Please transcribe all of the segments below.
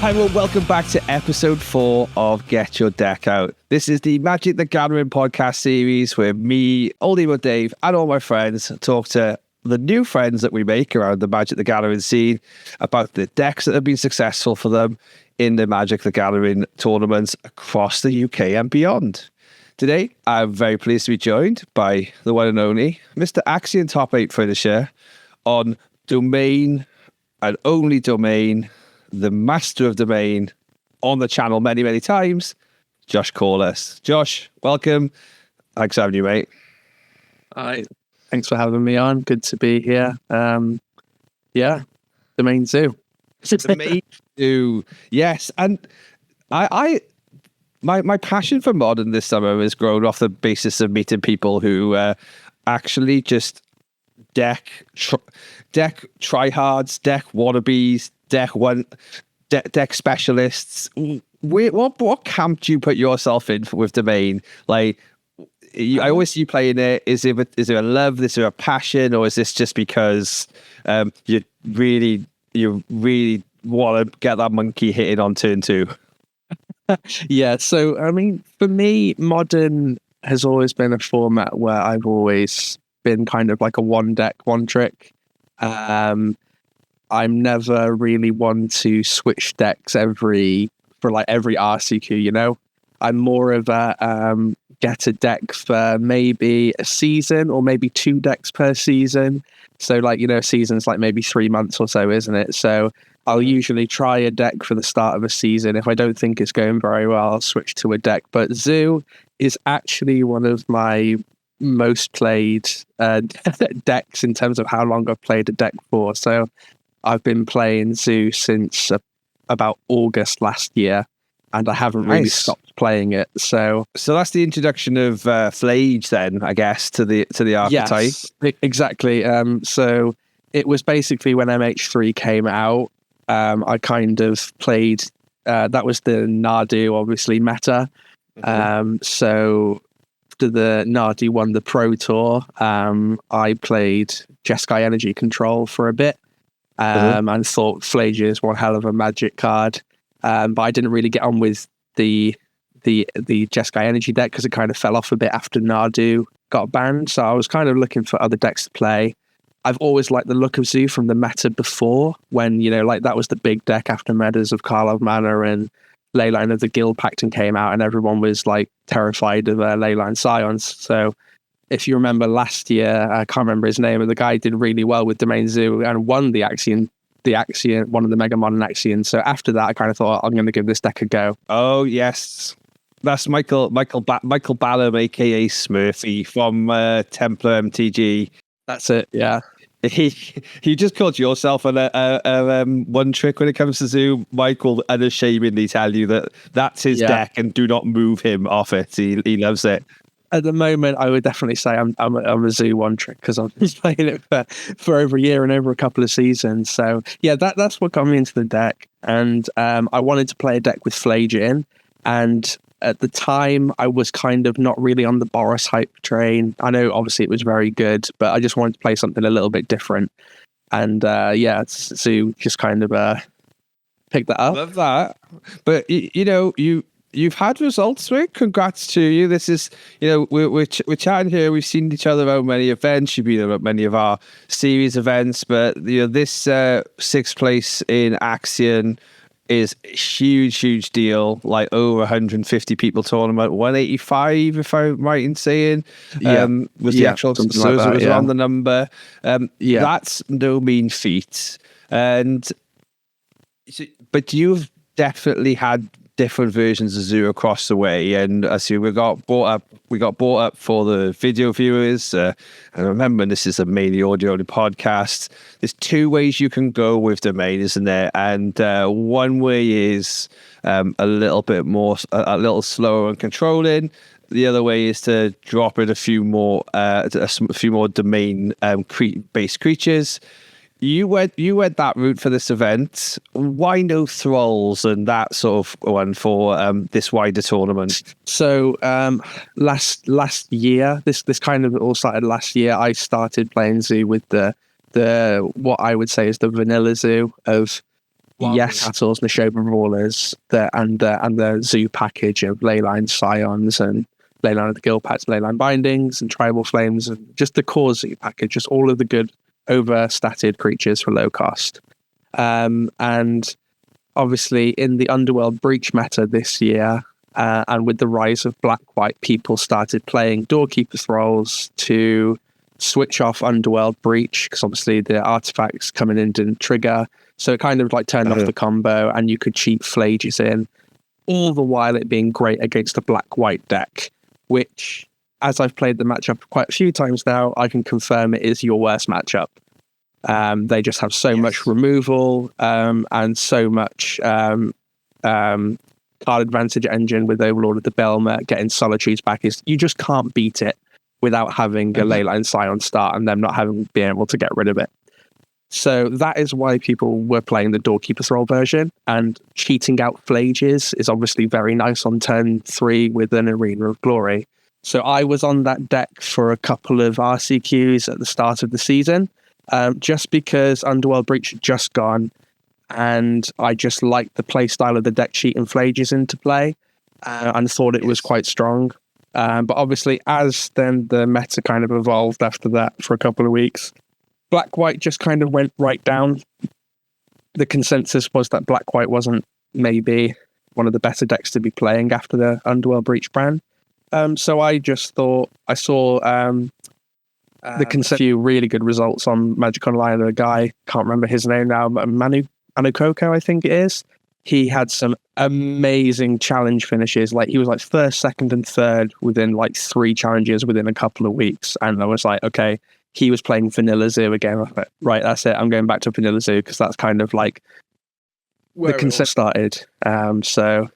Hi, well, welcome back to episode 4 of Get Your Deck Out. This is the Magic the Gathering podcast series where me, Old Emo Dave, and all my friends talk to the new friends that we make around the Magic the Gathering scene about the decks that have been successful for them in the Magic the Gathering tournaments across the UK and beyond. Today, I'm very pleased to be joined by the one and only Mr. Axion Top 8 finisher on Domain and only Domain, the master of Domain on the channel many, many times, Josh Corless. Josh, welcome. Thanks for having you, mate. Hi. Thanks for having me on. Good to be here. Domain Zoo. Domain Zoo. Yes. And my passion for Modern this summer has grown off the basis of meeting people who actually just deck tryhards, deck wannabes, deck specialists. What camp do you put yourself in with Domain? Like, I always see you playing it. Is there a love? Is there a passion, or is this just because you really want to get that monkey hitting on turn 2? Yeah. So I mean, for me, Modern has always been a format where I've always been kind of like a one deck, one trick. I'm never really one to switch decks every RCQ, you know. I'm more of a get a deck for maybe a season or maybe 2 decks per season. So like, you know, season's like maybe 3 months or so, isn't it? So I'll usually try a deck for the start of a season. If I don't think it's going very well, I'll switch to a deck. But Zoo is actually one of my most played decks in terms of how long I've played a deck for. So I've been playing Zoo since about August last year, and I haven't really stopped playing it. So that's the introduction of Flage, then, I guess, to the archetype. Yes, exactly. So it was basically when MH3 came out. I kind of played. That was the Nardu, obviously, meta. So after the Nardu won the Pro Tour, I played Jeskai Energy Control for a bit. And thought Flager is one hell of a Magic card, but I didn't really get on with the Jeskai Energy deck because it kind of fell off a bit after Nardu got banned. So I was kind of looking for other decks to play. I've always liked the look of Zoo from the meta before, when, you know, like that was the big deck after metas of Karlov Mana and Leyline of the Guild Pact came out, and everyone was like terrified of Leyline Scions. So if you remember last year, I can't remember his name, but the guy did really well with Domain Zoo and won the Axion, one of the Mega Modern Axions. So after that, I kind of thought, I'm going to give this deck a go. Oh yes, that's Michael Ballum, aka Smurfy from Templar MTG. That's it. Yeah. He just called yourself a one trick when it comes to Zoo. Michael unashamedly tell you that's his deck and do not move him off it. He loves it. At the moment, I would definitely say I'm a Zoo one trick because I've been playing it for over a year and over a couple of seasons. So yeah, that's what got me into the deck. And I wanted to play a deck with Flage in. And at the time, I was kind of not really on the Boros hype train. I know obviously it was very good, but I just wanted to play something a little bit different. And Zoo just kind of picked that up. Love that. But you've had results, right? Congrats to you. This is, we're chatting here. We've seen each other at many events. You've been at many of our series events, but this 6th place in Axion is a huge deal. Like over 150 people tournament, 185 if I'm right in saying. Was the actual on the number. That's no mean feat. But you've definitely had different versions of Zoo across the way, and I see we got bought up for the video viewers. And remember, this is a mainly audio only podcast. There's 2 ways you can go with Domain, isn't there? And one way is a little slower and controlling. The other way is to drop in a few more domain based creatures. You went that route for this event. Why no Thrulls and that sort of one for this wider tournament? So last year, this kind of all started last year. I started playing Zoo with the what I would say is the vanilla Zoo of Yes, Castles, Neshoba Brawlers, and the Zoo package of Leyline Scions and Leyline of the Guild Packs, Leyline Bindings and Tribal Flames, and just the core Zoo package, just all of the good overstatted creatures for low cost. And obviously in the Underworld Breach meta this year, and with the rise of Black-White, people started playing Doorkeeper Thralls to switch off Underworld Breach, because obviously the artifacts coming in didn't trigger. So it kind of like turned off the combo, and you could cheat Flages in, all the while it being great against a Black-White deck, which, as I've played the matchup quite a few times now, I can confirm it is your worst matchup. They just have so much removal and so much card advantage engine with Overlord of the Belmer, getting Solitudes back. You just can't beat it without having a Leyline Scion start and them not being able to get rid of it. So that is why people were playing the Doorkeeper Thrall version, and cheating out Flages is obviously very nice on turn 3 with an Arena of Glory. So I was on that deck for a couple of RCQs at the start of the season, just because Underworld Breach had just gone, and I just liked the play style of the deck cheating Flages into play, and thought it was quite strong. But obviously, as then the meta kind of evolved after that for a couple of weeks, Black-White just kind of went right down. The consensus was that Black-White wasn't maybe one of the better decks to be playing after the Underworld Breach ban. So I just thought, I saw the consensus, few really good results on Magic Online. A guy, can't remember his name now, Manu Coco, I think it is. He had some amazing challenge finishes. Like, he was like first, second, and third within like 3 challenges within a couple of weeks. And I was like, okay, he was playing Vanilla Zoo again. I was like, right, that's it. I'm going back to Vanilla Zoo, because that's kind of like where the concept started. So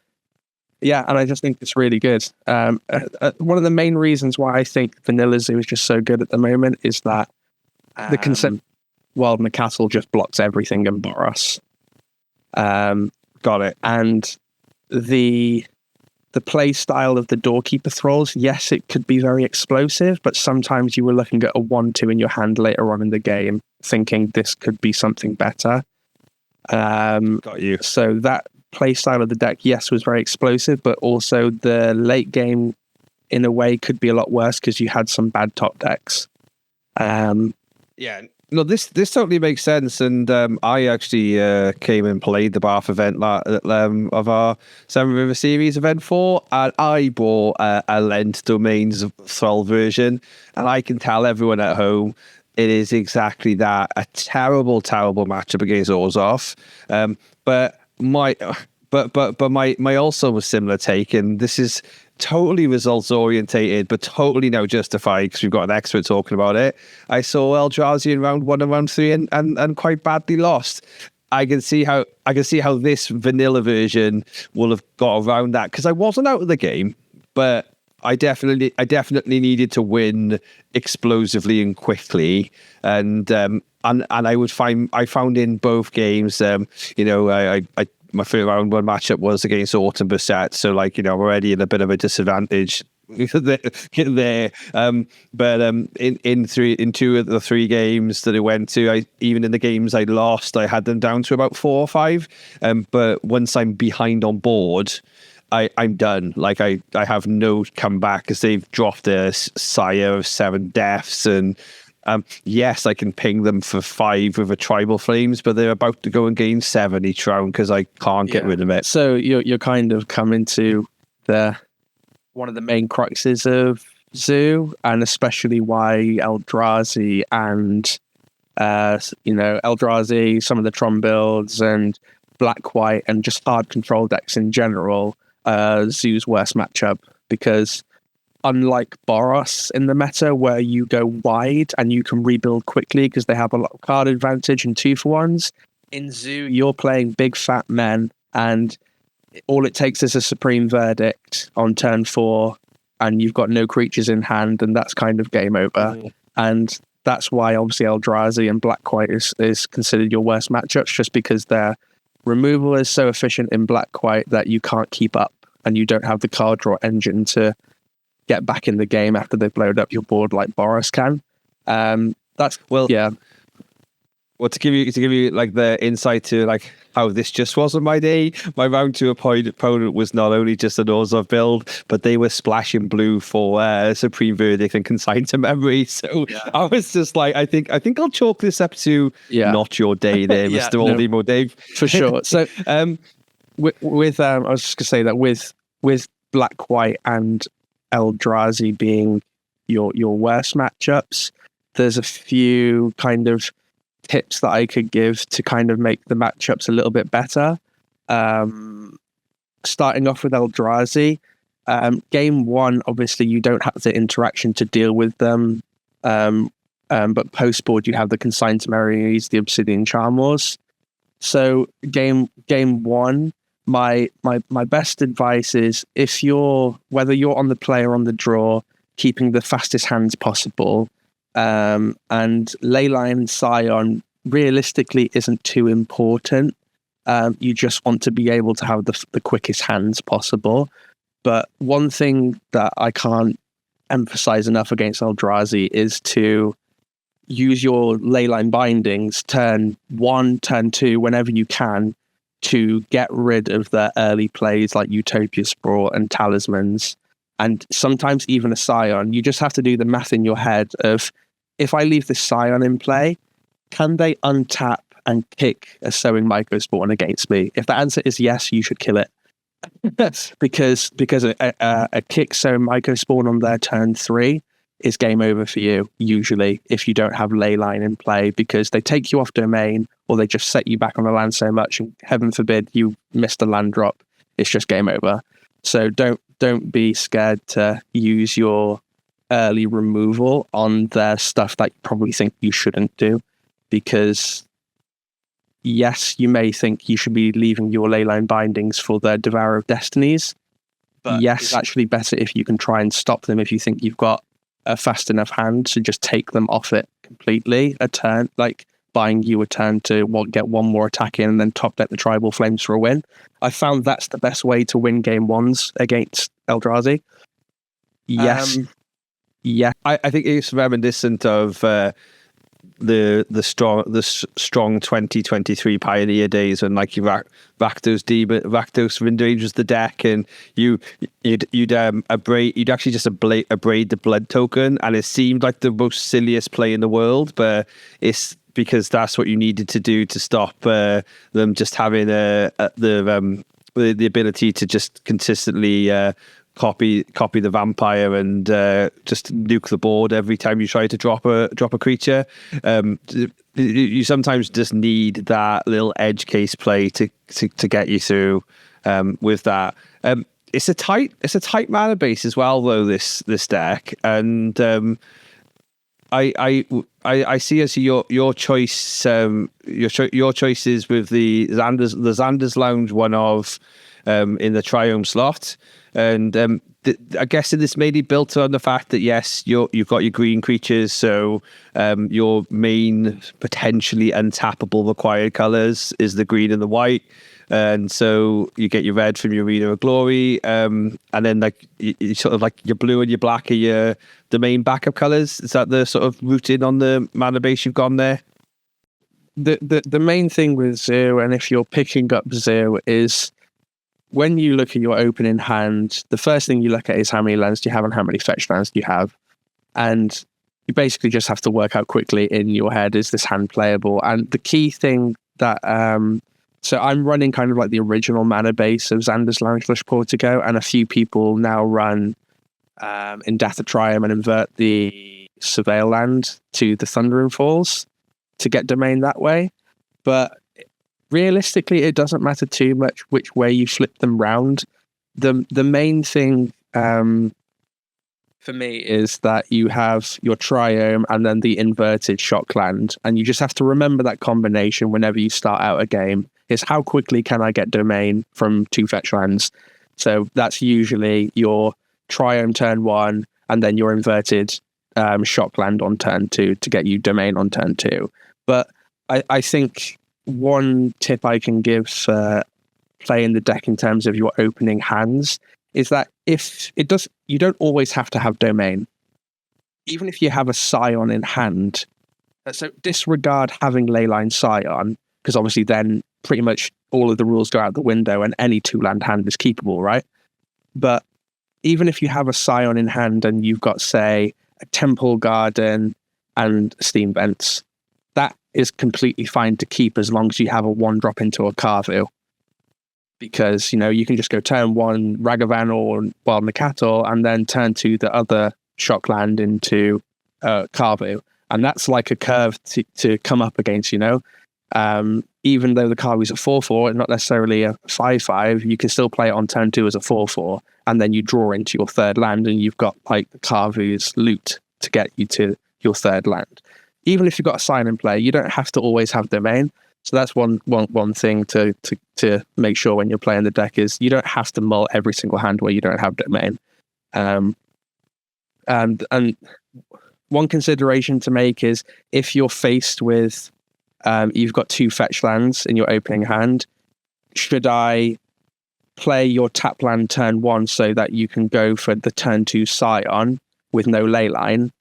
yeah, and I just think it's really good. One of the main reasons why I think Vanilla Zoo is just so good at the moment is that the concept Wild Castle just blocks everything in Boros. Got it. And the play style of the Doorkeeper Thralls, yes, it could be very explosive, but sometimes you were looking at a 1-2 in your hand later on in the game, thinking this could be something better. Got you. So that play style of the deck, yes, was very explosive, but also the late game, in a way, could be a lot worse because you had some bad top decks. Yeah. No, this totally makes sense, and I actually came and played the Bath event of our Seven River Series event 4, and I bought a Lent Domains Thrall version, and I can tell everyone at home it is exactly that, a terrible, terrible matchup against Orzhov. But my also was similar take, and this is totally results orientated, but totally now justified because we've got an expert talking about it. I saw Eldrazi in round 1 and round 3 and quite badly lost. I can see how this vanilla version will have got around that, because I wasn't out of the game, but I definitely needed to win explosively and quickly, and I found in both games, my first round 1 matchup was against Autumn Beset, so I'm already in a bit of a disadvantage there. But in 2 of the 3 games that it went to, even in the games I lost, I had them down to about 4 or 5. But once I'm behind on board, I'm done. Like I have no comeback, because they've dropped a Sire of 7 deaths, and yes, I can ping them for 5 with a Tribal Flames, but they're about to go and gain 7 each round because I can't get rid of it. So you're kind of coming to one of the main cruxes of Zoo, and especially why Eldrazi and Eldrazi, some of the Tron builds, and Black-White, and just hard control decks in general, Zoo's worst matchup, because unlike Boros in the meta, where you go wide and you can rebuild quickly because they have a lot of card advantage and 2-for-1s, in Zoo, you're playing big fat men, and all it takes is a Supreme Verdict on turn 4, and you've got no creatures in hand, and that's kind of game over. And that's why, obviously, Eldrazi and Black-White is considered your worst matchups, just because their removal is so efficient in Black-White that you can't keep up, and you don't have the card draw engine to get back in the game after they've blown up your board like Boros can. Well, to give you like the insight to like how this just wasn't my day. My round 2 opponent was not only just an Orzhov build, but they were splashing blue for Supreme Verdict and Consigned to Memory. So I was just like, I think I'll chalk this up to not your day there, Mr. Oldie Dave. For sure. So with I was just gonna say that with Black White and Eldrazi being your worst matchups, there's a few kind of tips that I could give to kind of make the matchups a little bit better. Starting off with Eldrazi, game 1, obviously you don't have the interaction to deal with them, but post board you have the Consigned to Memories, the Obsidian Charm Wars. So game 1, my best advice is whether you're on the play or on the draw, keeping the fastest hands possible. And Leyline Scion realistically isn't too important. You just want to be able to have the quickest hands possible. But one thing that I can't emphasize enough against Eldrazi is to use your Leyline bindings turn 1, turn 2, whenever you can, to get rid of their early plays like Utopia Sprawl and Talismans. And sometimes even a Scion. You just have to do the math in your head of, if I leave this Scion in play, can they untap and kick a Sowing Microspawn against me? If the answer is yes, you should kill it. because a kick Sowing Microspawn on their turn 3 is game over for you, usually, if you don't have Leyline in play, because they take you off domain or they just set you back on the land so much, and heaven forbid you missed a land drop, it's just game over. So don't be scared to use your early removal on their stuff that you probably think you shouldn't do, because yes, you may think you should be leaving your Leyline bindings for the Devourer of Destinies, but yes, it's actually better if you can try and stop them if you think you've got a fast enough hand to just take them off it completely a turn, like buying you a turn to get one more attack in and then top deck the Tribal Flames for a win. I found that's the best way to win game 1s against Eldrazi. Yes. I think it's reminiscent of the strong 2023 Pioneer days when like you Rakdos Windrage was the deck, and you'd actually just abrade the blood token, and it seemed like the most silliest play in the world, but it's because that's what you needed to do to stop them just having the ability to just consistently copy the vampire and just nuke the board every time you try to drop a creature. You sometimes just need that little edge case play to get you through with that. It's a tight mana base as well, though, this deck, and I see as your choice your choices with the Xander's Lounge one of in the Triome slot. And I guess this may be built on the fact that, yes, you've got your green creatures, so your main potentially untappable required colors is the green and the white. And so you get your red from your Arena of Glory, and then like you sort of like your blue and your black are the main backup colors. Is that the sort of routing on the mana base you've gone there? The main thing with Zoo, and if you're picking up Zoo, is when you look at your opening hand, the first thing you look at is how many lands do you have and how many fetch lands do you have. And you basically just have to work out quickly in your head, is this hand playable? And the key thing that... so I'm running kind of like the original mana base of Xander's Lounge Flush Portico, and a few people now run in Death of Triumph and invert the Surveil land to the Thundering Falls to get domain that way. But realistically, it doesn't matter too much which way you flip them round. The main thing for me is that you have your Triome and then the inverted Shockland, and you just have to remember that combination whenever you start out a game, is how quickly can I get domain from 2 fetch lands. So that's usually your Triome turn 1 and then your inverted Shockland on turn 2 to get you domain on turn 2. But I think one tip I can give for playing the deck in terms of your opening hands is that you don't always have to have domain. Even if you have a Scion in hand, So disregard having Leyline Scion, because obviously then pretty much all of the rules go out the window and any 2-land hand is keepable, right? But even if you have a Scion in hand and you've got, say, a Temple Garden and Steam Vents, that is completely fine to keep as long as you have a 1-drop into a Carvu. Because, you can just go turn 1 Ragavan or Wild Nakator and then turn 2 the other Shockland into Carvu. And that's like a curve to come up against, even though the Carvu's a 4/4, and not necessarily a 5/5, you can still play it on turn 2 as a 4/4, and then you draw into your third land, and you've got like the Carvu's loot to get you to your third land. Even if you've got a Scion in play, you don't have to always have domain. So that's one thing to make sure when you're playing the deck is you don't have to mull every single hand where you don't have domain. And one consideration to make is if you're faced with you've got 2 fetch lands in your opening hand, should I play your tap land turn 1 so that you can go for the turn 2 Scion with no Leyline?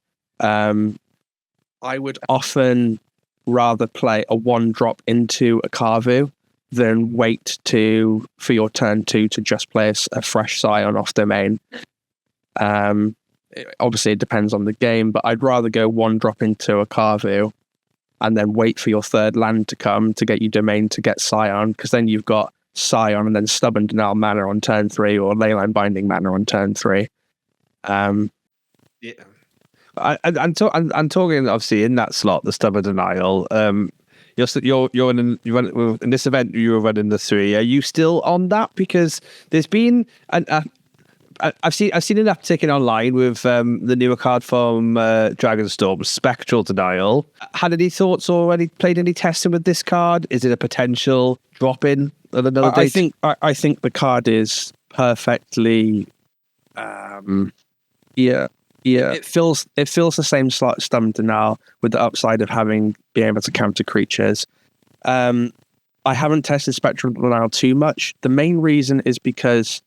I would often rather play a 1-drop into a Carvu than wait for your turn 2 to just play a fresh Scion off domain. Obviously, it depends on the game, but I'd rather go 1-drop into a Carvu and then wait for your third land to come to get you domain to get Scion, because then you've got Scion and then Stubborn Denial mana on turn 3 or Leyline Binding mana on turn 3. Yeah. I'm talking obviously in that slot, the Stubborn Denial. You're in this event. You were running the 3. Are you still on that? Because there's been I've seen an uptick in online with the newer card from Dragonstorm, Spectral Denial. Had any thoughts or played any testing with this card? Is it a potential drop in at another date? I think the card is perfectly. Yeah. It fills the same slot as Stubborn Denial with the upside of being able to counter creatures. I haven't tested Spectral Denial too much. The main reason is because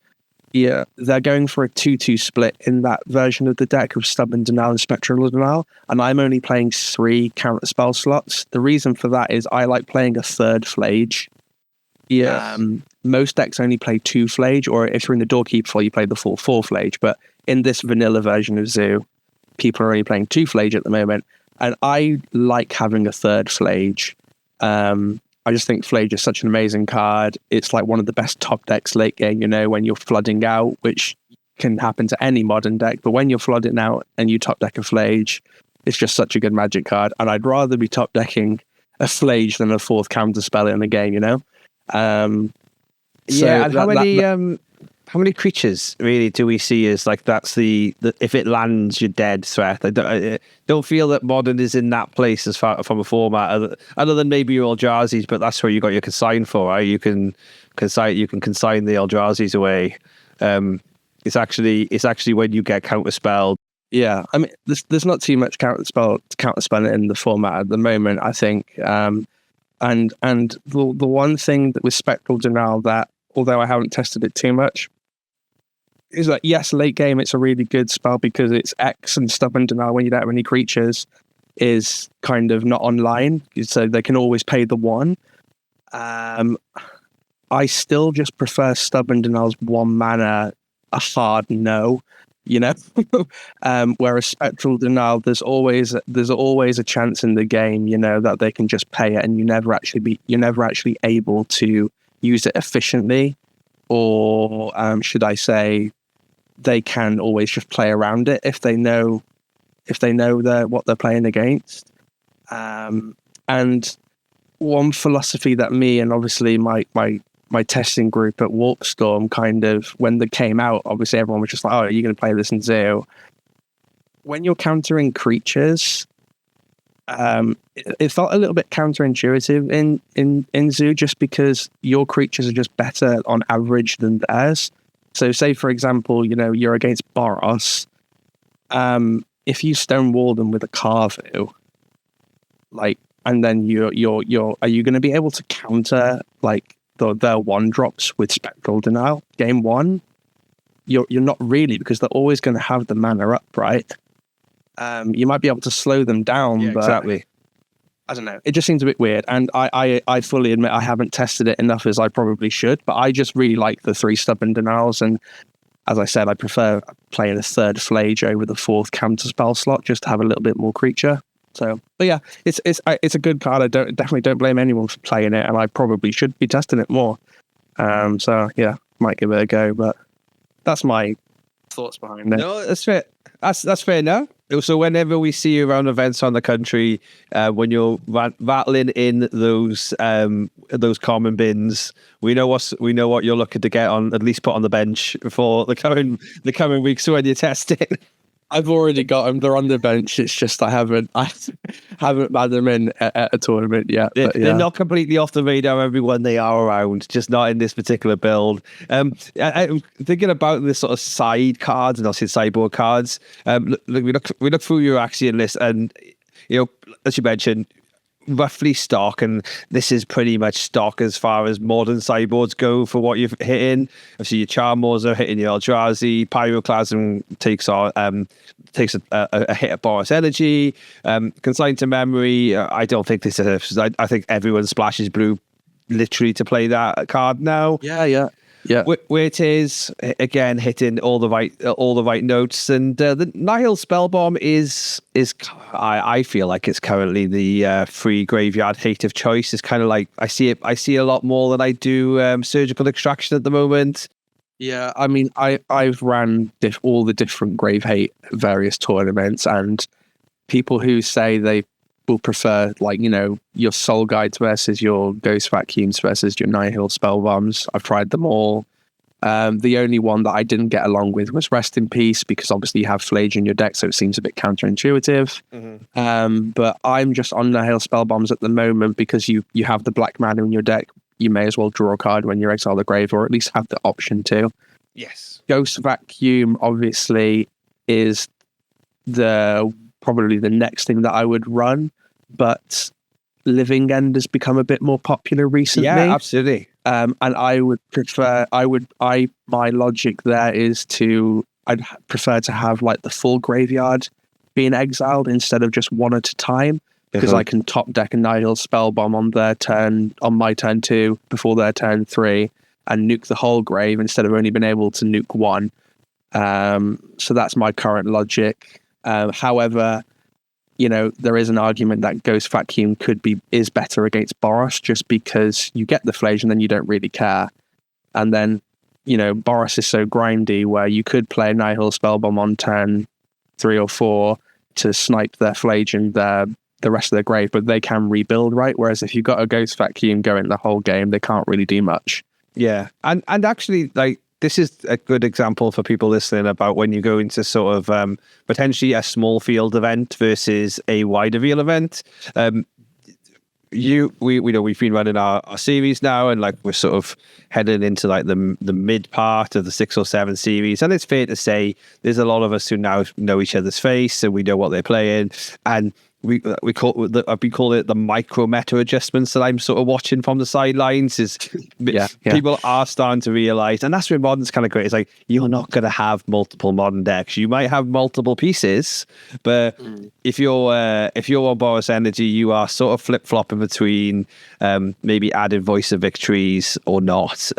they're going for a 2-2 split in that version of the deck of Stubborn Denial and Spectral Denial, and I'm only playing 3 counter spell slots. The reason for that is I like playing a third Flage. Most decks only play 2 Flage, or if you're in the Doorkeeper full, you play the full 4 Flage. But in this vanilla version of Zoo, people are only playing 2 Flage at the moment, and I like having a third Flage. I just think Flage is such an amazing card. It's like one of the best top decks late game, when you're flooding out, which can happen to any modern deck. But when you're flooding out and you top deck a Flage, it's just such a good Magic card. And I'd rather be top decking a Flage than a 4th counter spell in the game, And how many creatures really do we see as like that's the if it lands you're dead threat? I don't feel that Modern is in that place as far from a format other than maybe your Eldrazi's, but that's where you got your consign for, right? You can consign the Eldrazi's away. It's actually when you get counterspelled. Yeah, I mean, there's not too much counterspelling in the format at the moment, I think. And the one thing that with Spectral Denial that, although I haven't tested it too much, is that yes, late game it's a really good spell because it's X and Stubborn Denial when you don't have any creatures is kind of not online, so they can always pay the 1. I still just prefer Stubborn Denial's 1 mana a hard no, whereas Spectral Denial there's always a chance in the game, that they can just pay it and you're never actually able to use it efficiently, or should I say they can always just play around it if they know what they're playing against. And one philosophy that me and obviously my testing group at Warpstorm kind of, when they came out, obviously everyone was just like, oh, are you going to play this in Zoo? When you're countering creatures, it felt a little bit counterintuitive in Zoo, just because your creatures are just better on average than theirs. So say, for example, you're against Boros. If you stonewall them with a Carvu, and then are you going to be able to counter their 1-drops with Spectral Denial game 1? You're not really, because they're always going to have the mana up, right? You might be able to slow them down, but exactly. I don't know. It just seems a bit weird. And I fully admit I haven't tested it enough as I probably should, but I just really like the 3 stubborn denials. And as I said, I prefer playing a 3rd Flage over the 4th counter spell slot just to have a little bit more creature. So, but yeah, it's a good card. I definitely don't blame anyone for playing it, and I probably should be testing it more. So yeah, might give it a go, but that's my thoughts behind it. No, that's fair. That's fair enough. So whenever we see you around events around the country, when you're rattling in those common bins, we know what you're looking to get on, at least put on the bench for the coming weeks when you're testing. I've already got them. They're on the bench. It's just I haven't had them in at a tournament yet. They're not completely off the radar, everyone. They are around, just not in this particular build. I'm thinking about this sort of side cards and also sideboard cards. We look through your Axion list, and as you mentioned, roughly stock, and this is pretty much stock as far as modern sideboards go for what you're hitting. Obviously, your Charmors are hitting your Eldrazi. Pyroclasm takes a hit of Boros Energy. Consigned to Memory, I don't think this is. I think everyone splashes blue literally to play that card now. Yeah. Where it is, again, hitting all the right notes, and the Nihil Spellbomb is I feel like it's currently the free graveyard hate of choice. It's kind of like I see a lot more than I do Surgical Extraction at the moment. Yeah, I mean, I've ran all the different grave hate various tournaments, and people who say they will prefer, your Soul Guides versus your Ghost Vacuums versus your Nihil Spellbombs. I've tried them all. The only one that I didn't get along with was Rest in Peace, because obviously you have Flage in your deck, so it seems a bit counterintuitive. Mm-hmm. But I'm just on Nihil Spellbombs at the moment because you have the black mana in your deck. You may as well draw a card when you exile the grave, or at least have the option to. Yes. Ghost Vacuum obviously is probably the next thing that I would run, but Living End has become a bit more popular recently. Yeah, absolutely. And I would prefer, my logic there is I'd prefer to have the full graveyard being exiled instead of just one at a time, because I can top deck a Nihil Spellbomb on my turn 2 before their turn 3 and nuke the whole grave instead of only being able to nuke one. So that's my current logic. However, there is an argument that Ghost Vacuum is better against Boros, just because you get the Flage and then you don't really care. And then, Boros is so grindy where you could play Nihil Spellbomb on turn 3 or 4 to snipe their Flage and the rest of their grave, but they can rebuild, right? Whereas if you've got a Ghost Vacuum going the whole game, they can't really do much. Yeah. And actually, this is a good example for people listening about when you go into sort of potentially a small field event versus a wider field event. We've been running our series now, and we're sort of heading into the mid part of the 6 or 7 series, and it's fair to say there's a lot of us who now know each other's face, and we know what they're playing, and I've been calling it the micro meta adjustments that I'm sort of watching from the sidelines. People are starting to realize, and that's where Modern's kind of great. It's you're not going to have multiple Modern decks. You might have multiple pieces, but if you're on Boros Energy, you are sort of flip flopping between maybe adding Voice of Victories or not,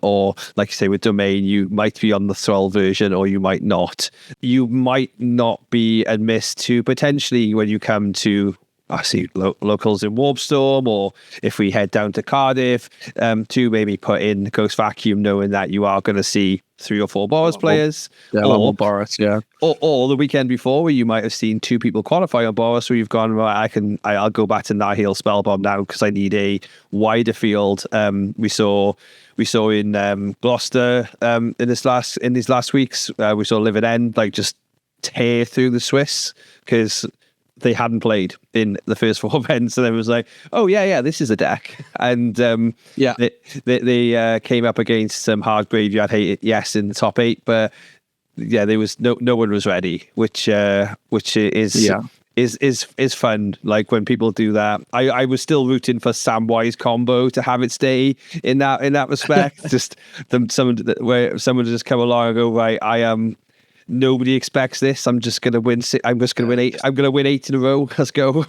or like you say with Domain, you might be on the Thrall version or you might not. You might not be amiss to potentially, when you come to locals in Warpstorm, or if we head down to Cardiff, to maybe put in Ghost Vacuum, knowing that you are going to see 3 or 4 Boros players, or Boros, or the weekend before where you might have seen 2 people qualify on Boros, where you've gone, right, I'll go back to Nihil Spellbomb now because I need a wider field. We saw in Gloucester in these last weeks, we saw Living End just tear through the Swiss because they hadn't played in the first 4 events, and it was oh yeah, this is a deck, and they came up against some hard graveyard hate, yes, in the top 8, but yeah, there was no one was ready, which is fun. When people do that, I was still rooting for Samwise combo to have it stay in that respect. Just where someone just come along and go, right, I am. Nobody expects this. I'm just going to win. I'm just going to win 8. I'm going to win 8 in a row. Let's go.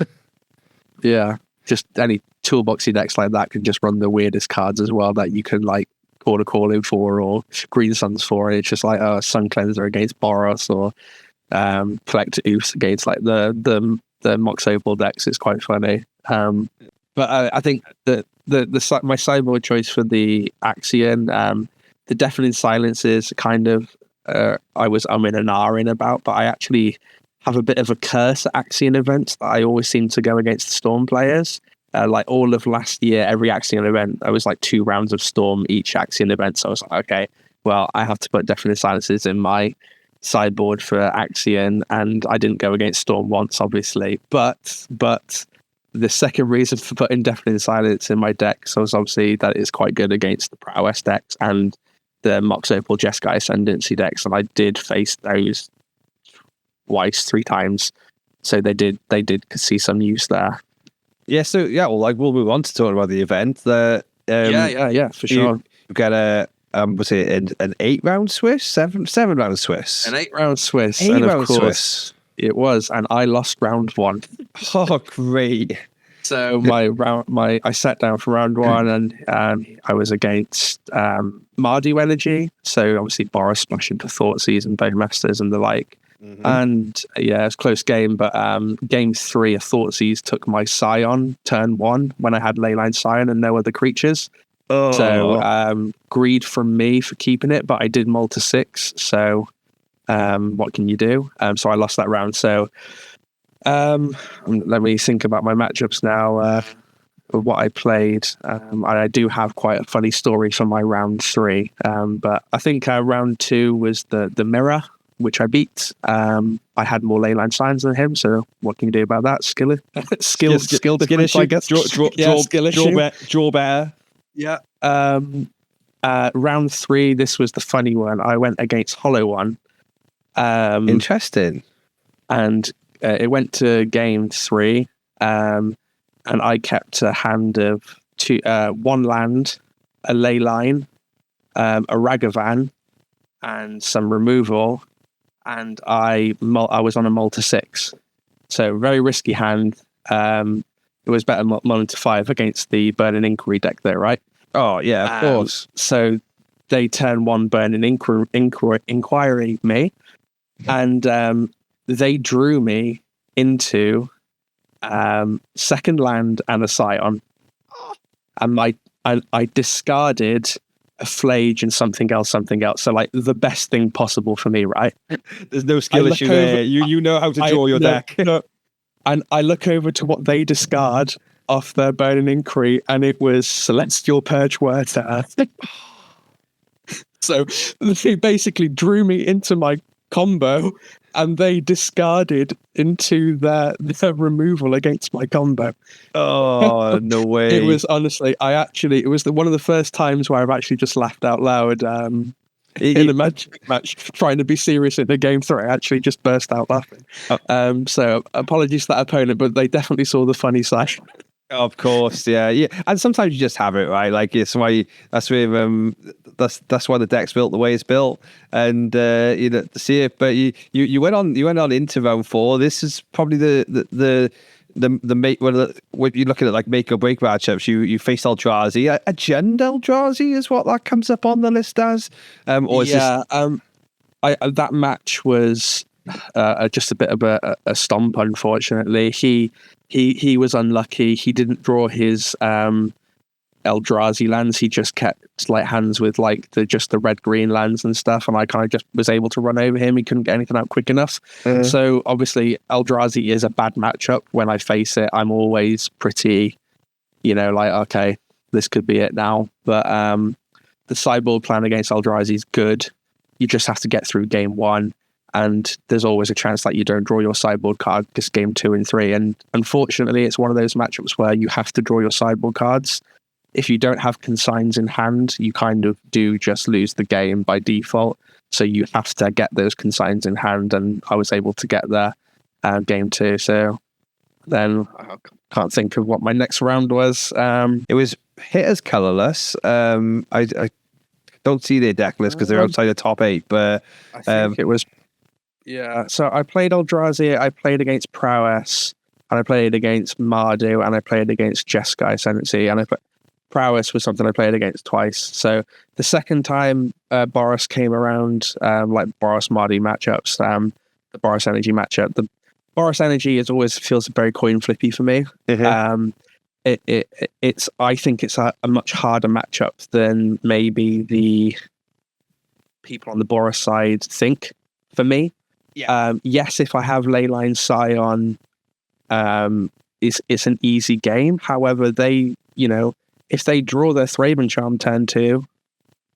Yeah. just any toolboxy decks like that can just run the weirdest cards as well that you can like call in for, or Green Suns for. And it's just like Sun Cleanser against Boros, or Collect Oops against like the Mox Opal decks. It's quite funny. But I think that my sideboard choice for the Axion, the Deafening Silence is kind of I was in and ahhing about, but I actually have a bit of a curse at Axion events that I always seem to go against the Storm players. Like all of last year, every Axion event, I was like 2 rounds of Storm each Axion event. So I was like, okay, well, I have to put Deafening Silences in my sideboard for Axion, and I didn't go against Storm once, obviously. But the second reason for putting Deafening Silence in my deck was obviously that it's quite good against the Prowess decks and the Mox Opal Jeskai Ascendancy decks, and I did face those twice, 3 times. So they did see some use there. Yeah, so we'll move on to talk about the event. For sure. You get was it an 8-round Swiss, 7-round Swiss, an 8-round Swiss, 8-round Swiss. It was, and I lost round 1. Oh, great! So I sat down for round 1, and I was against Mardu Energy. So obviously Boros splash into Thoughtseize and Bone Masters and the like. Mm-hmm. And yeah, it's a close game, but game 3, a Thoughtseize took my Scion turn 1 when I had Leyline Scion and no other creatures. Oh. So greed from me for keeping it, but I did mull to 6. So what can you do? So I lost that round. So let me think about my matchups now. What I played. I do have quite a funny story for my round 3. But I think round 2 was the mirror, which I beat. I had more Leyline Signs than him, so what can you do about that? Skill difference, I guess. Draw better. Yeah. Round 3, this was the funny one. I went against Hollow One. Interesting. And it went to game 3, and I kept a hand of 1 land, a Leyline, a Ragavan, and some removal. And I was on a mull to 6. So very risky hand. It was better mulling to 5 against the Burning Inquiry deck there, right? Oh, yeah, of course. So they turn 1 Burning Inquiry me, and they drew me into second land and a Scion. And I discarded a Flage and something else. So like the best thing possible for me, right? There's no skill issue there. You know how to draw your deck. No. And I look over to what they discard off their Burning Inquiry, and it was Celestial Purge Wurter. So they basically drew me into my combo, and they discarded into their removal against my combo. Oh, no way. It was honestly, it was one of the first times where I've actually just laughed out loud in a Magic match, trying to be serious in the game 3. I actually just burst out laughing. So apologies to that opponent, but they definitely saw the funny side. Of course, yeah. And sometimes you just have it, right? Like that's why that's why the deck's built the way it's built, and to see it. But you went on into round 4. This is probably the make when you're looking at like make or break matchups. You faced Eldrazi. Agenda Eldrazi is what that comes up on the list as. That match was just a bit of a stomp. Unfortunately, he was unlucky. He didn't draw his Eldrazi lands. He just kept like hands with like the red-green lands and stuff, and I kind of just was able to run over him. He couldn't get anything out quick enough. So obviously Eldrazi is a bad matchup. When I face it, I'm always pretty, like, okay, this could be it now. But the sideboard plan against Eldrazi is good. You just have to get through game 1. And there's always a chance that you don't draw your sideboard card because game 2 and 3. And unfortunately, it's one of those matchups where you have to draw your sideboard cards. If you don't have consigns in hand, you kind of do just lose the game by default. So you have to get those consigns in hand. And I was able to get there game 2. So then I can't think of what my next round was. It was Hitters Colorless. I don't see their deck list because they're outside the top 8. But I think it was... Yeah, so I played Eldrazi, I played against Prowess, and I played against Mardu, and I played against Jeskai Ascendancy, and Prowess was something I played against twice. So the second time Boros came around, like Boros Mardu matchups, the Boros Energy matchup, the Boros Energy always feels very coin flippy for me. It's I think it's a much harder matchup than maybe the people on the Boros side think for me. Yes, if I have Leyline Scion, it's an easy game. However, they, if they draw their Thraben Charm turn 2,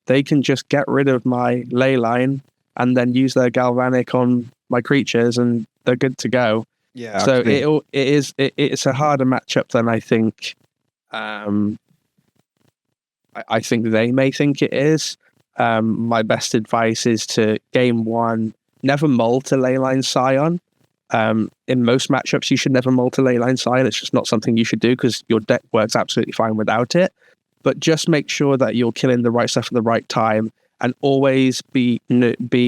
they can just get rid of my Leyline and then use their Galvanic on my creatures, and they're good to go. Yeah. So it's a harder matchup than I think. I think they may think it is. My best advice is to game 1, never mull to Leyline Scion. In most matchups, you should never mull to Leyline Scion. It's just not something you should do because your deck works absolutely fine without it. But just make sure that you're killing the right stuff at the right time, and always be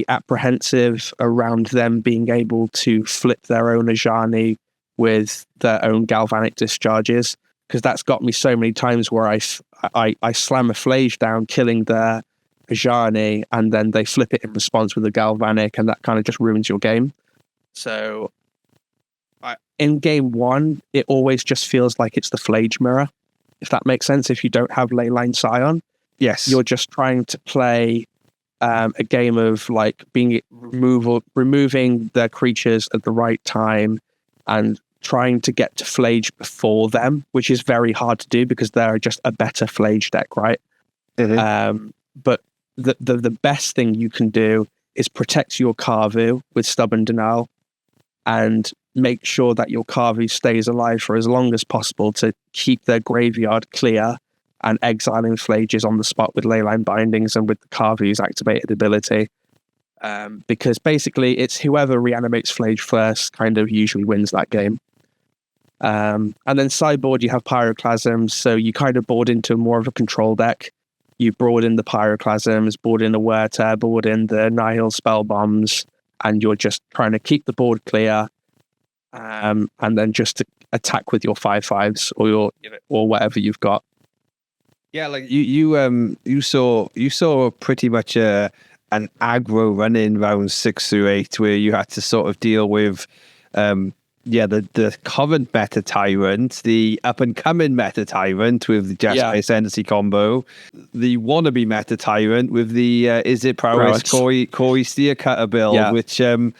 apprehensive around them being able to flip their own Ajani with their own galvanic discharges, because that's got me so many times where I slam a Flage down, killing their Ajani, and then they flip it in response with a galvanic, and that kind of just ruins your game. So in game 1, it always just feels like it's the Flage mirror, if that makes sense. If you don't have Leyline Scion, yes, you're just trying to play a game of like removing their creatures at the right time and trying to get to Flage before them, which is very hard to do because they're just a better Flage deck, right? But the best thing you can do is protect your Karvu with Stubborn Denial and make sure that your Karvu stays alive for as long as possible to keep their graveyard clear, and exiling Flages on the spot with Leyline Bindings and with the Karvu's activated ability. Because basically it's whoever reanimates Flage first kind of usually wins that game. And then sideboard, you have Pyroclasms, so you kind of board into more of a control deck. You board in the Pyroclasms, board in the Wear Tear, board in the Nihil Spell Bombs, and you're just trying to keep the board clear, and then just to attack with your 5/5s or your or whatever you've got. Yeah, like you saw pretty much an aggro run in rounds 6 through 8 where you had to sort of deal with the current meta Tyrant, the up and coming meta Tyrant with the Jeskai Ascendancy combo, the wannabe meta Tyrant with the is it Prowess Corey Steer Cutter build, which you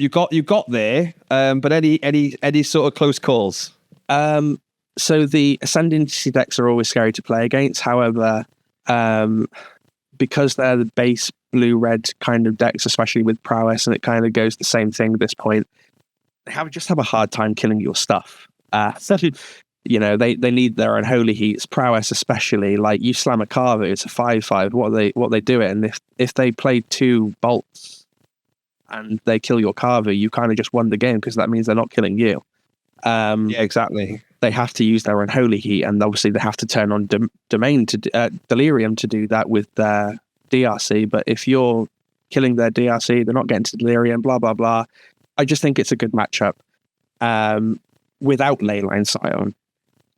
got there, but any sort of close calls? So the Ascendancy decks are always scary to play against. However, because they're the base blue-red kind of decks, especially with Prowess, and it kind of goes the same thing at this point, they just have a hard time killing your stuff. They need their Unholy Heats. Prowess especially, like you slam a Karvu, it's a 5/5. What they do it, and if they play 2 bolts and they kill your Karvu, you kind of just won the game because that means they're not killing you. Yeah, exactly. They have to use their Unholy Heat, and obviously they have to turn on Domain to Delirium to do that with their DRC. But if you're killing their DRC, they're not getting to Delirium, blah, blah, blah. I just think it's a good matchup without Leyline Scion.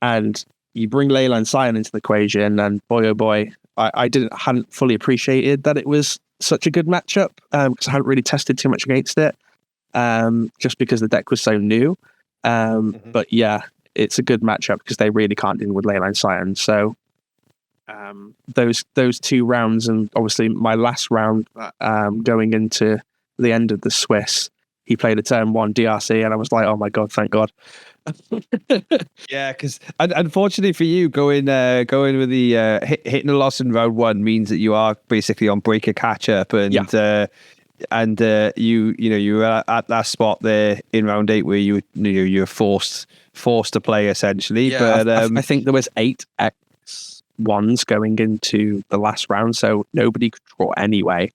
And you bring Leyline Scion into the equation, and boy, oh boy, I hadn't fully appreciated that it was such a good matchup because I hadn't really tested too much against it just because the deck was so new. But yeah, it's a good matchup because they really can't deal with Leyline Scion. So those 2 rounds, and obviously my last round going into the end of the Swiss, he played a turn 1 DRC, and I was like, oh my god, thank god. Yeah, because unfortunately for you, going with the hitting a loss in round 1 means that you are basically on breaker catch up, and you were at that spot there in round 8 where you're forced to play essentially. Yeah, but I think there was 8 X1s going into the last round, so nobody could draw anyway.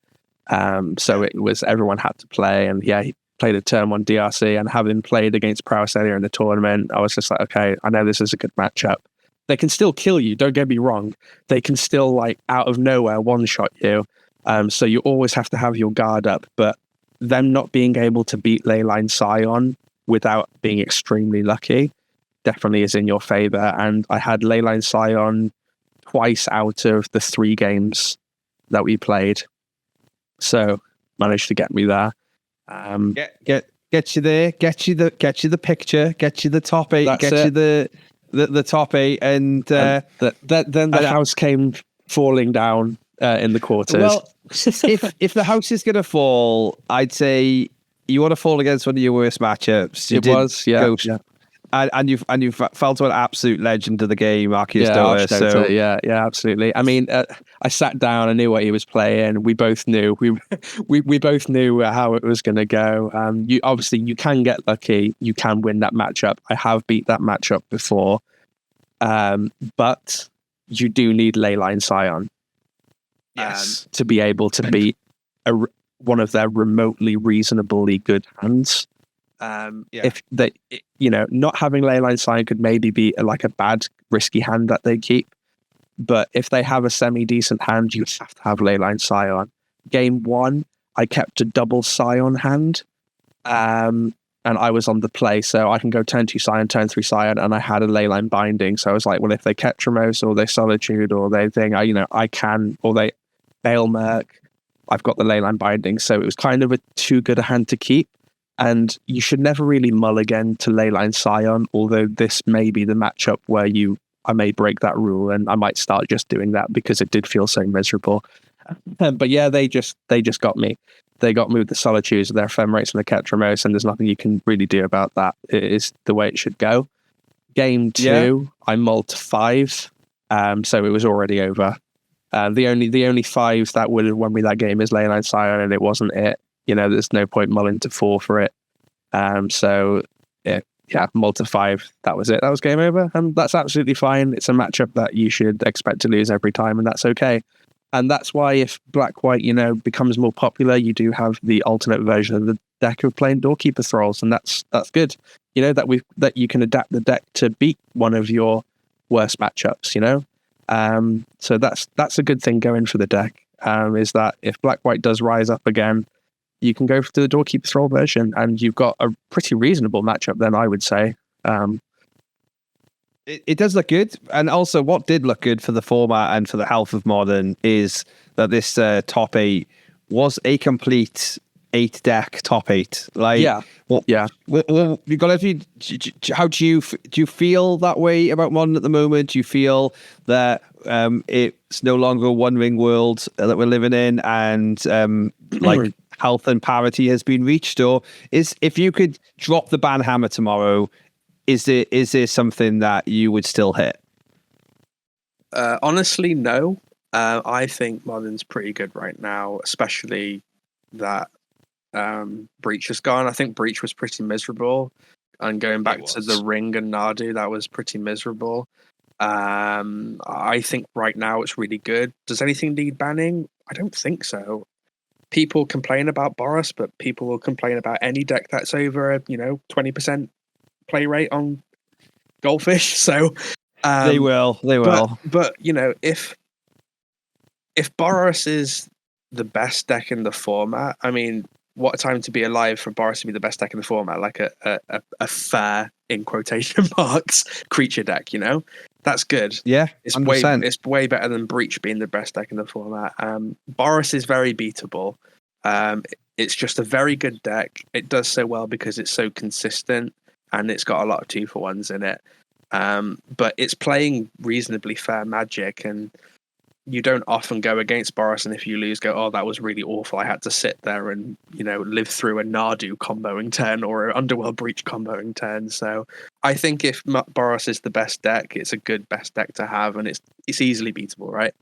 So it was everyone had to play, and he played a turn 1 DRC, and having played against Prowess earlier in the tournament, I was just like, okay, I know this is a good matchup. They can still kill you, don't get me wrong. They can still, like, out of nowhere one-shot you. So you always have to have your guard up. But them not being able to beat Leyline Scion without being extremely lucky definitely is in your favor. And I had Leyline Scion twice out of the 3 games that we played, so managed to get me there. Get you there, get you the picture, get you the top 8, you the top 8, and then the house came falling down in the quarters. Well, if the house is going to fall, I'd say you want to fall against one of your worst matchups. And you fell to an absolute legend of the game, Arceus Dota. So yeah, absolutely. I mean, I sat down, I knew what he was playing. We both knew we both knew how it was going to go. You can get lucky, you can win that matchup. I have beat that matchup before, but you do need Leyline Scion, to be able to beat one of their remotely reasonably good hands. If they, not having Leyline Scion could maybe be like a bad risky hand that they keep, but if they have a semi-decent hand, you have to have Leyline Scion. Game 1, I kept a double Scion hand, and I was on the play, so I can go turn 2 Scion, turn 3 Scion, and I had a Leyline binding, so I was like, well, if they Ketramose or they Solitude or they think, I can, or they Bale Merc, I've got the Leyline binding, so it was kind of a too good a hand to keep. And you should never really mulligan to Leyline Scion, although this may be the matchup where I may break that rule and I might start just doing that because it did feel so miserable. But yeah, they just got me. They got me with the Solitudes, their Ephemerate and the Ketramose, and there's nothing you can really do about that. It is the way it should go. Game 2, I mulled to 5, so it was already over. The only 5 that would have won me that game is Leyline Scion, and it wasn't it. There's no point mulling to 4 for it. Mull to 5. That was it. That was game over. And that's absolutely fine. It's a matchup that you should expect to lose every time, and that's okay. And that's why if Black-White, becomes more popular, you do have the alternate version of the deck of playing Doorkeeper Thralls, and that's good. That you can adapt the deck to beat one of your worst matchups, So that's a good thing going for the deck, is that if Black-White does rise up again, you can go for the Doorkeeper Thrall version, and you've got a pretty reasonable matchup then, I would say. It does look good. And also what did look good for the format and for the health of Modern is that this top 8 was a complete 8-deck top 8. You got every. How do you feel that way about Modern at the moment? Do you feel that it's no longer a one-ring world that we're living in, and health and parity has been reached? Or if you could drop the ban hammer tomorrow, is there something that you would still hit? Honestly, no. I think Modern's pretty good right now, especially that Breach is gone. I think Breach was pretty miserable, and going back to the Ring and Nadu, that was pretty miserable. I think right now it's really good. Does anything need banning? I don't think so. People complain about Boros, but people will complain about any deck that's over 20% play rate on Goldfish. So they will. But if Boros is the best deck in the format, I mean, what a time to be alive for Boros to be the best deck in the format, like a fair, in quotation marks, creature deck, That's good. Yeah, it's way better than Breach being the best deck in the format. Boros is very beatable. It's just a very good deck. It does so well because it's so consistent, and it's got a lot of 2-for-1s in it. But it's playing reasonably fair Magic, and you don't often go against Boros, and if you lose, go, oh, that was really awful. I had to sit there and, live through a Nadu comboing turn or an Underworld Breach comboing turn. So I think if Boros is the best deck, it's a good best deck to have, and it's easily beatable, right?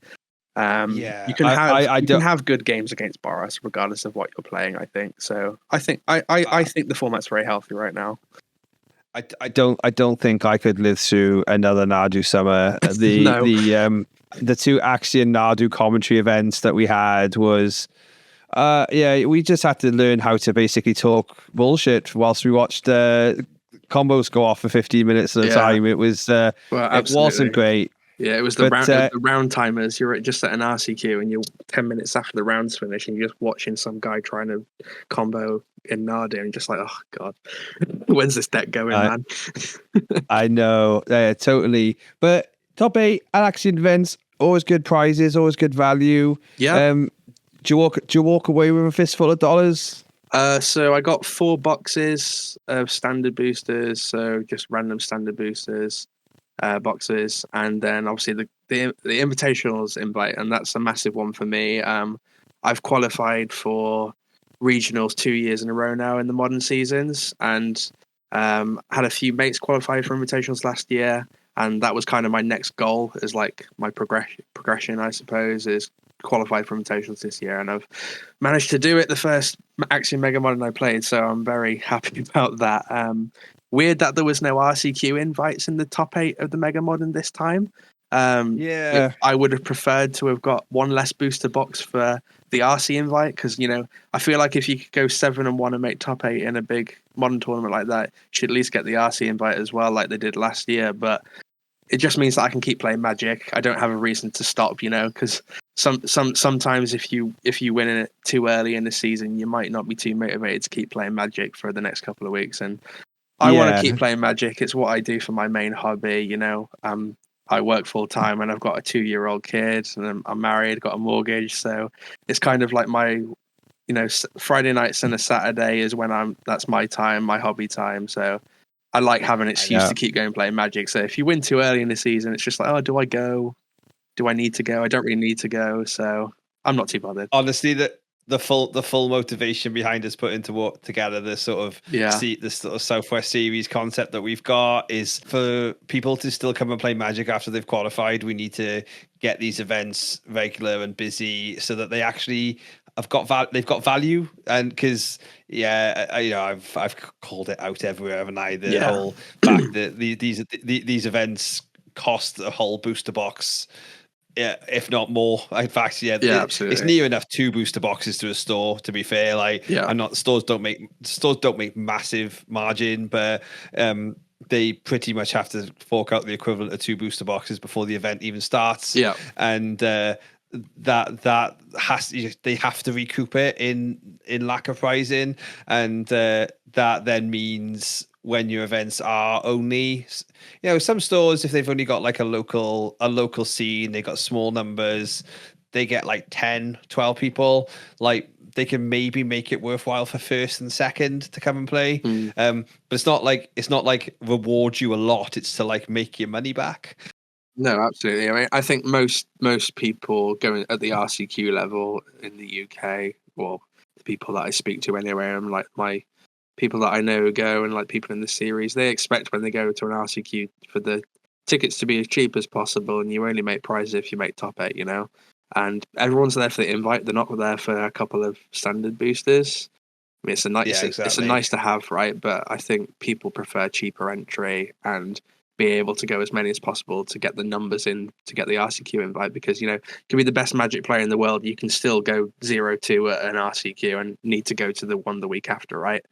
You can have good games against Boros regardless of what you're playing, I think. So I think the format's very healthy right now. I don't think I could live through another Nadu summer. The 2 Axion Nadu commentary events that we had was we just had to learn how to basically talk bullshit whilst we watched combos go off for 15 minutes at a time. It was it wasn't great. Yeah, it was the round timers. You're just at an RCQ and you're 10 minutes after the round's finished and you're just watching some guy trying to combo in Nadu and just like, oh god, when's this deck going, man? I know, totally. But top 8 at Axion events, always good prizes, always good value. Yeah. Do you walk away with a fistful of dollars? So I got 4 boxes of standard boosters, so just random standard boosters. Boxes, and then obviously the invitationals invite, and that's a massive one for me. I've qualified for regionals 2 years in a row now in the modern seasons, and had a few mates qualify for invitationals last year, and that was kind of my next goal, is like my progression, I suppose, is qualify for invitationals this year, and I've managed to do it the first Axiom Mega Modern I played, so I'm very happy about that. Weird that there was no RCQ invites in the top 8 of the Mega Modern this time. I would have preferred to have got one less booster box for the RC invite, because I feel like if you could go 7-1 and make top 8 in a big modern tournament like that, you should at least get the RC invite as well, like they did last year. But it just means that I can keep playing Magic. I don't have a reason to stop, because sometimes if you win it too early in the season, you might not be too motivated to keep playing Magic for the next couple of weeks. And I want to keep playing Magic. It's what I do for my main hobby. I work full time and I've got a 2-year-old kid and I'm married, got a mortgage. So it's kind of like my, Friday nights and a Saturday is when that's my time, my hobby time. So I like having an excuse to keep going playing Magic. So if you win too early in the season, it's just like, oh, do I go? Do I need to go? I don't really need to go. So I'm not too bothered. Honestly, the full motivation behind us putting together this sort of this sort of Southwest Series concept that we've got is for people to still come and play Magic after they've qualified. We need to get these events regular and busy so that they actually they've got value. And because I've called it out everywhere, haven't I? The whole fact that these events cost a whole booster box. Yeah, if not more. In fact, absolutely. It's near enough 2 booster boxes to a store. To be fair, stores don't make massive margin, but they pretty much have to fork out the equivalent of 2 booster boxes before the event even starts. Yeah, and they have to recoup it in lack of pricing, and that then means when your events are only, some stores, if they've only got like a local scene, they got small numbers, they get like 10, 12 people, like they can maybe make it worthwhile for first and second to come and play. But it's not like reward you a lot. It's to like make your money back. No, absolutely. I mean, I think most people going at the RCQ level in the UK, well, the people that I speak to anyway, I'm like my people that I know go, and like people in the series, they expect when they go to an RCQ for the tickets to be as cheap as possible, and you only make prizes if you make top 8, and everyone's there for the invite. They're not there for a couple of standard boosters. I mean, it's a nice to have, right? But I think people prefer cheaper entry and be able to go as many as possible to get the numbers in to get the RCQ invite, because you can be the best Magic player in the world, you can still go 0-2 at an RCQ and need to go to the one the week after, right?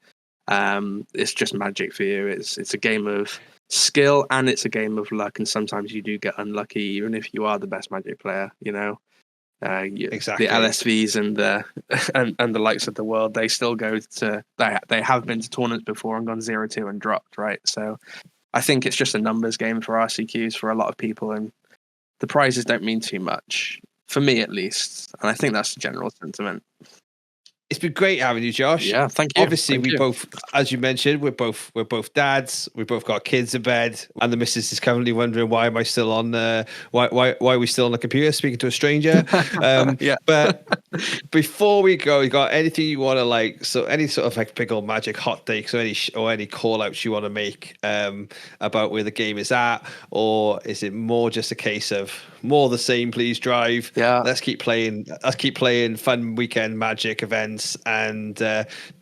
It's just Magic for you. It's a game of skill and it's a game of luck, and sometimes you do get unlucky even if you are the best Magic player. Exactly. The LSVs and the and the likes of the world, they still go to they have been to tournaments before and gone 0-2 and dropped, right? So I think it's just a numbers game for RCQs for a lot of people, and the prizes don't mean too much for me, at least. And I think that's the general sentiment. It's been great having you, Josh. Yeah, thank you. Obviously, both, as you mentioned, we're both dads. We both got kids in bed, and the missus is currently wondering why am I still on? Why are we still on the computer speaking to a stranger? But before we go, you got anything you want to like? So any sort of like big old Magic hot takes, or any call outs you want to make about where the game is at, or is it more just a case of more the same? Please drive. Yeah, let's keep playing fun weekend Magic events. And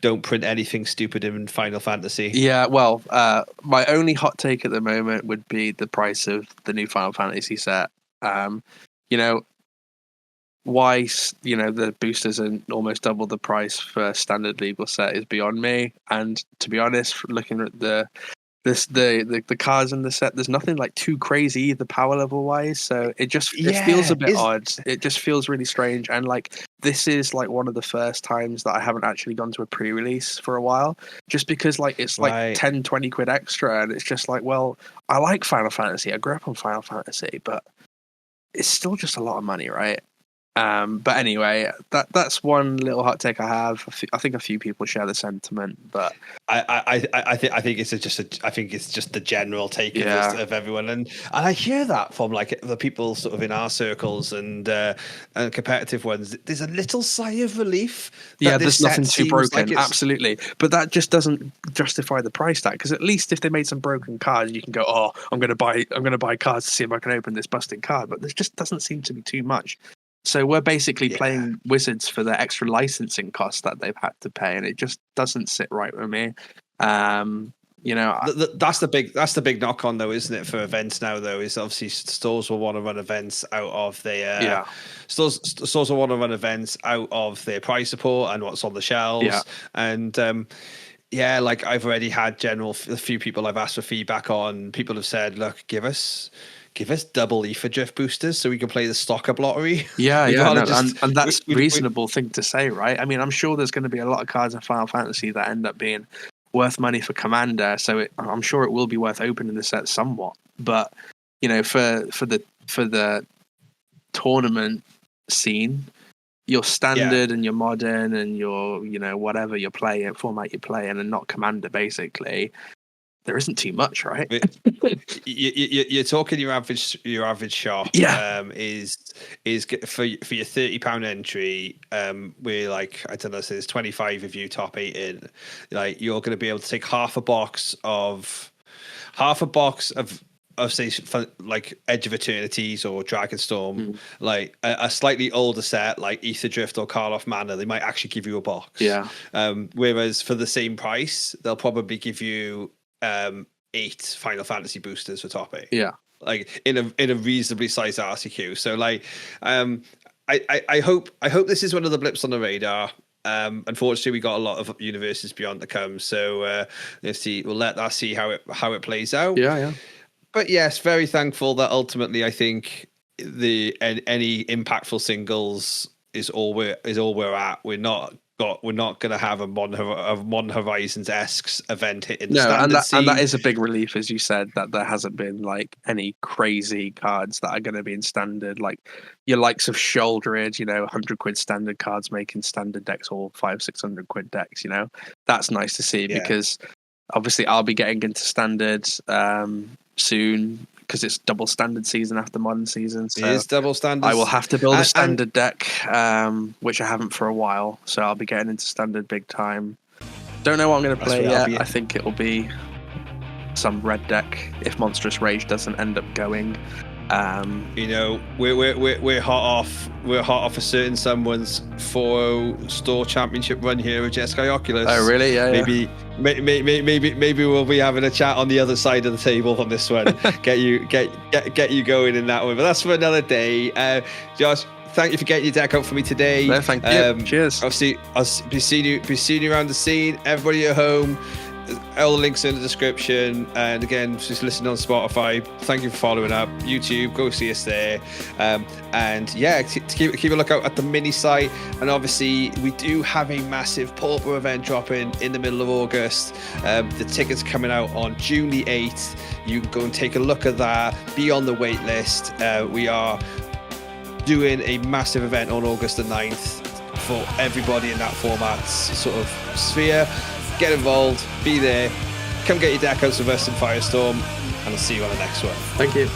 don't print anything stupid in Final Fantasy. Yeah, well, my only hot take at the moment would be the price of the new Final Fantasy set. Why the boosters are almost double the price for standard legal set is beyond me. And to be honest, looking at the the cards in the set, there's nothing like too crazy either power level wise, so it feels a bit odd. It just feels really strange, and like this is like one of the first times that I haven't actually gone to a pre-release for a while, just because like it's like 10-20 quid extra, and it's just like, well, I like Final Fantasy, I grew up on Final Fantasy, but it's still just a lot of money, right? But anyway, that's one little hot take I have. I think a few people share the sentiment, but I think it's just the general take of everyone, and I hear that from like the people sort of in our circles and competitive ones. There's a little sigh of relief. There's nothing too broken, absolutely, but that just doesn't justify the price tag. Because at least if they made some broken cards, you can go, oh, I'm going to buy cards to see if I can open this busted card. But there just doesn't seem to be too much. So we're basically playing Wizards for the extra licensing costs that they've had to pay, and it just doesn't sit right with me. That's the big knock on though, isn't it, for events now? Though, is obviously stores will want to run events out of their stores will want to run events out of their prize support and what's on the shelves, and like I've already had a few people I've asked for feedback on. People have said, look, give us double Ether Drift boosters so we can play the stock-up lottery. And that's a reasonable thing to say, right? I mean, I'm sure there's going to be a lot of cards in Final Fantasy that end up being worth money for Commander, so I'm sure it will be worth opening the set somewhat. But for the tournament scene, your standard and your modern and your whatever you're playing format you're playing, and not Commander, basically. There isn't too much, right? You're talking your average shop. Is for your £30 entry. We're like, I don't know, so there's 25 of you top 8 in. Like you're going to be able to take half a box of say like Edge of Eternities or Dragonstorm, like a slightly older set like Ether Drift or Karloff Manor. They might actually give you a box. Whereas for the same price, they'll probably give you 8 Final Fantasy boosters for top 8. Like in a reasonably sized RCQ. So like I hope this is one of the blips on the radar. Unfortunately, we got a lot of Universes Beyond to come, so let's see. We'll let that see how it plays out. But yes, very thankful that ultimately I think any impactful singles is all we're at. We're not going to have a Modern Horizons-esque event hitting the standard scene. And that is a big relief, as you said, that there hasn't been like any crazy cards that are going to be in standard, like your likes of Shouldered, 100 quid standard cards making standard decks, or 500-600 quid decks. That's nice to see, because obviously I'll be getting into standard soon, because it's double standard season after modern season. So it is double standard. I will have to build a standard deck, which I haven't for a while. So I'll be getting into standard big time. Don't know what I'm going to play yet. I think it'll be some red deck if Monstrous Rage doesn't end up going. We're hot off a certain someone's 4-0 store championship run here with Jeskai Oculus. Oh really? Maybe we'll be having a chat on the other side of the table on this one. get you going in that one. But that's for another day. Josh, thank you for getting your deck out for me today. No, thank you. Cheers. I'll be seeing you around the scene. Everybody at home, all the links in the description. And again, just listening on Spotify, thank you for following up. YouTube, go see us there. And yeah, keep a lookout at the mini site. And obviously, we do have a massive Pauper event dropping in the middle of August. The tickets coming out on June the 8th. You can go and take a look at that. Be on the wait list. We are doing a massive event on August the 9th for everybody in that format sort of sphere. Get involved, be there, come get your deck outs with us in Firestorm, and I'll see you on the next one. Thank you.